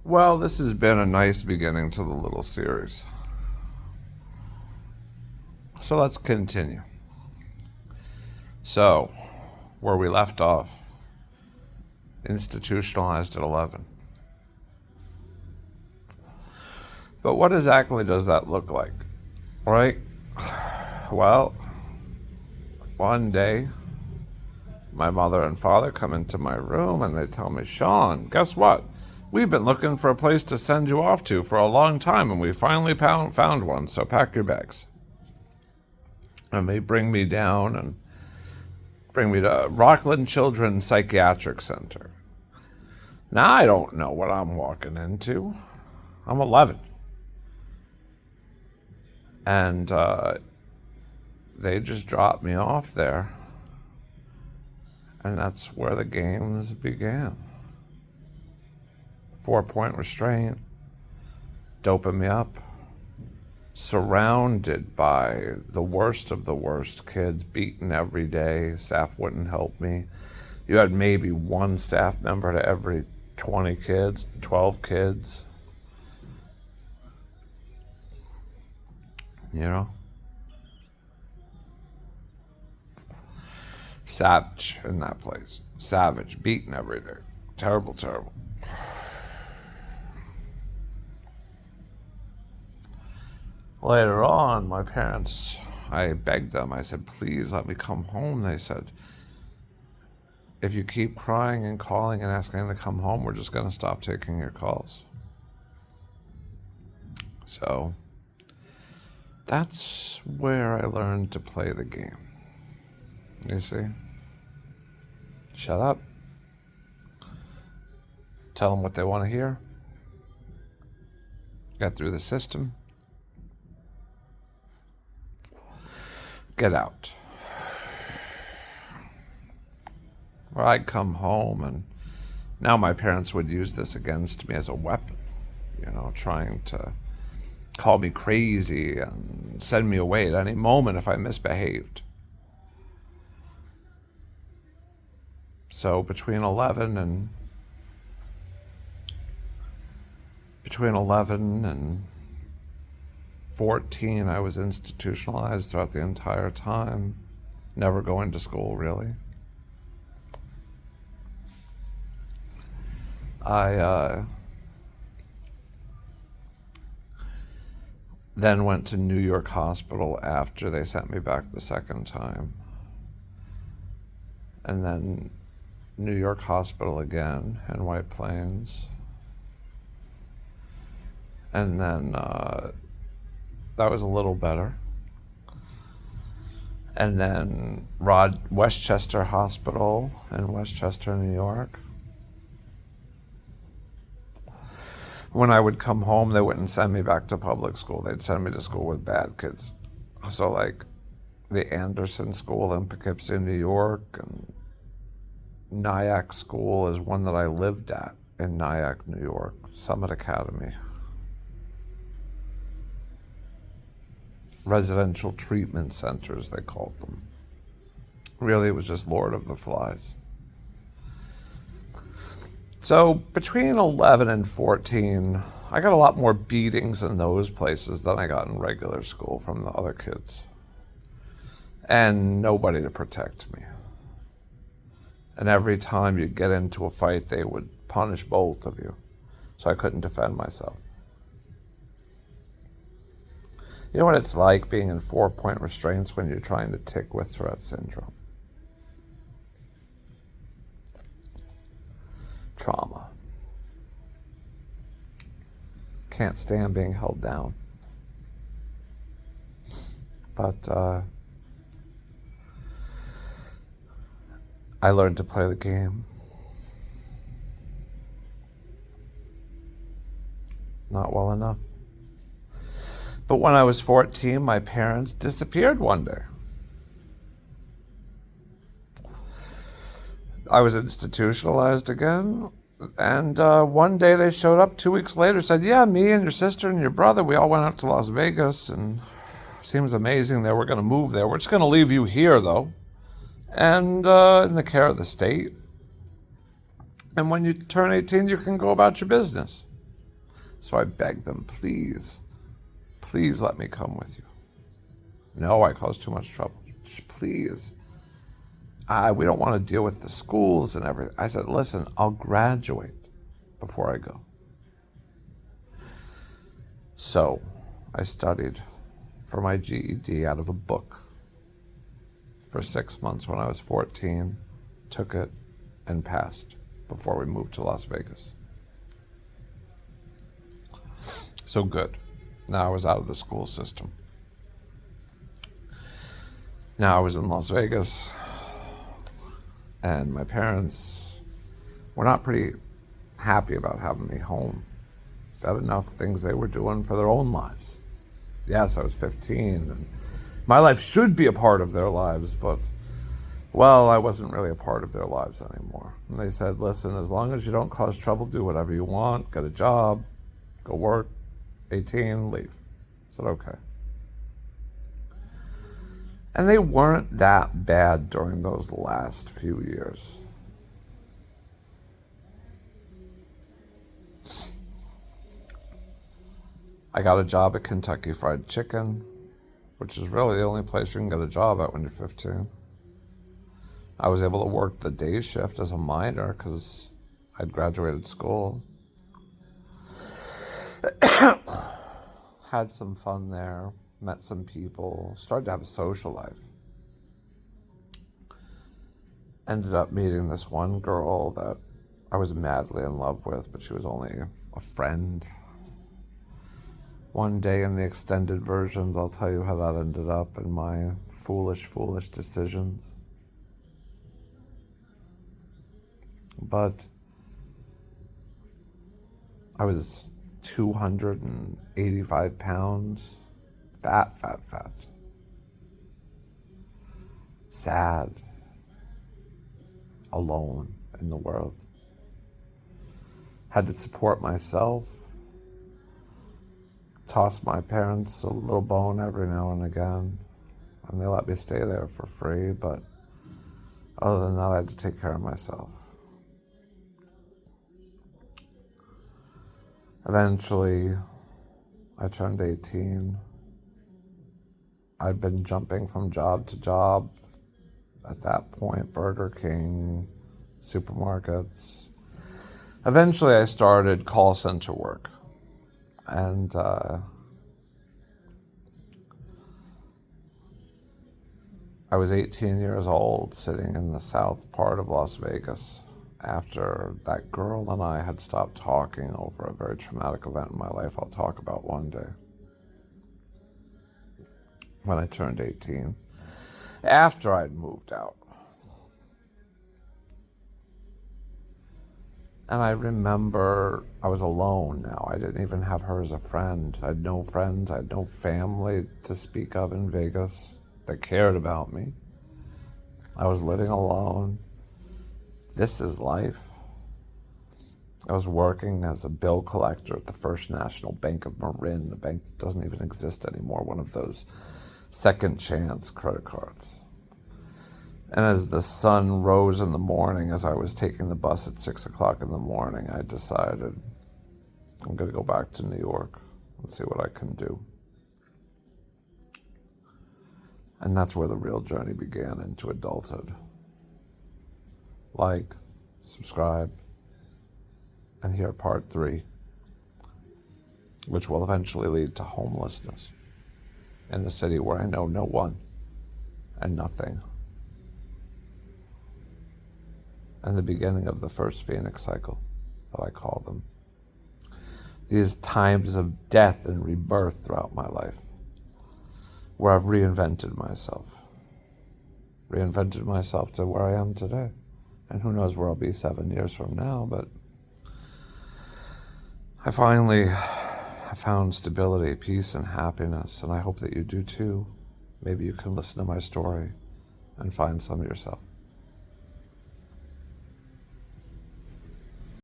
Well, this has been a nice beginning to the little series. So let's continue. So, where we left off, institutionalized at 11. But what exactly does that look like, right? Well, one day, my mother and father come into my room and they tell me, Shaun, guess what? We've been looking for a place to send you off to for a long time, and we finally found one, so pack your bags. And they bring me down and bring me to Rockland Children's Psychiatric Center. Now I don't know what I'm walking into. I'm 11. And they just dropped me off there. And that's where the games began. 4-point restraint, doping me up, surrounded by the worst of the worst kids, beaten every day. Staff wouldn't help me. You had maybe one staff member to every 20 kids, 12 kids. You know? Savage in that place. Savage, beaten every day. Terrible, terrible. Later on, my parents, I begged them. I said, please let me come home. They said, if you keep crying and calling and asking to come home, we're just going to stop taking your calls. So that's where I learned to play the game. You see? Shut up. Tell them what they want to hear. Get through the system. Get out. Or I'd come home, and now my parents would use this against me as a weapon, trying to call me crazy and send me away at any moment if I misbehaved. So between 11 and 14, I was institutionalized throughout the entire time, never going to school, really. I then went to New York Hospital after they sent me back the second time. And then New York Hospital again in White Plains. And then that was a little better. And then Westchester Hospital in Westchester, New York. When I would come home, they wouldn't send me back to public school. They'd send me to school with bad kids. So like the Anderson School in Poughkeepsie, New York, and Nyack School is one that I lived at in Nyack, New York, Summit Academy. Residential treatment centers, they called them. Really, it was just Lord of the Flies. So between 11 and 14, I got a lot more beatings in those places than I got in regular school from the other kids. And nobody to protect me. And every time you get into a fight, they would punish both of you. So I couldn't defend myself. You know what it's like being in 4-point restraints when you're trying to tick with Tourette syndrome? Trauma. Can't stand being held down. But I learned to play the game. Not well enough. But when I was 14, my parents disappeared one day. I was institutionalized again, and one day they showed up 2 weeks later, said, yeah, me and your sister and your brother, we all went out to Las Vegas, and seems amazing that we're going to move there. We're just going to leave you here, though, and in the care of the state. And when you turn 18, you can go about your business. So I begged them, please let me come with you. No, I caused too much trouble. Please. We don't want to deal with the schools and everything. I said, listen, I'll graduate before I go. So I studied for my GED out of a book for 6 months when I was 14, took it, and passed before we moved to Las Vegas. So good. Now I was out of the school system. Now I was in Las Vegas, and my parents were not pretty happy about having me home. They had enough things they were doing for their own lives. Yes, I was 15, and my life should be a part of their lives, but, well, I wasn't really a part of their lives anymore. And they said, listen, as long as you don't cause trouble, do whatever you want, get a job, go work, 18, leave. I said, okay. And they weren't that bad during those last few years. I got a job at Kentucky Fried Chicken, which is really the only place you can get a job at when you're 15. I was able to work the day shift as a minor because I'd graduated school. Had some fun there, met some people, started to have a social life. Ended up meeting this one girl that I was madly in love with, but she was only a friend. One day in the extended versions, I'll tell you how that ended up in my foolish decisions. But I was 285 pounds, fat. Sad, alone in the world. Had to support myself. Tossed my parents a little bone every now and again, and they let me stay there for free, but other than that, I had to take care of myself. Eventually, I turned 18. I'd been jumping from job to job. At that point, Burger King, supermarkets. Eventually, I started call center work. And I was 18 years old, sitting in the south part of Las Vegas after that girl and I had stopped talking over a very traumatic event in my life I'll talk about one day. When I turned 18, after I'd moved out. And I remember I was alone now. I didn't even have her as a friend. I had no friends. I had no family to speak of in Vegas that cared about me. I was living alone. This is life. I was working as a bill collector at the First National Bank of Marin, a bank that doesn't even exist anymore, one of those second chance credit cards. And as the sun rose in the morning, as I was taking the bus at 6 o'clock in the morning, I decided I'm going to go back to New York and see what I can do. And that's where the real journey began into adulthood. Like, subscribe, and hear part 3, which will eventually lead to homelessness in a city where I know no one and nothing. And the beginning of the first Phoenix cycle, that I call them. These times of death and rebirth throughout my life, where I've reinvented myself to where I am today. And who knows where I'll be 7 years from now, but I finally have found stability, peace, and happiness, and I hope that you do too. Maybe you can listen to my story and find some yourself.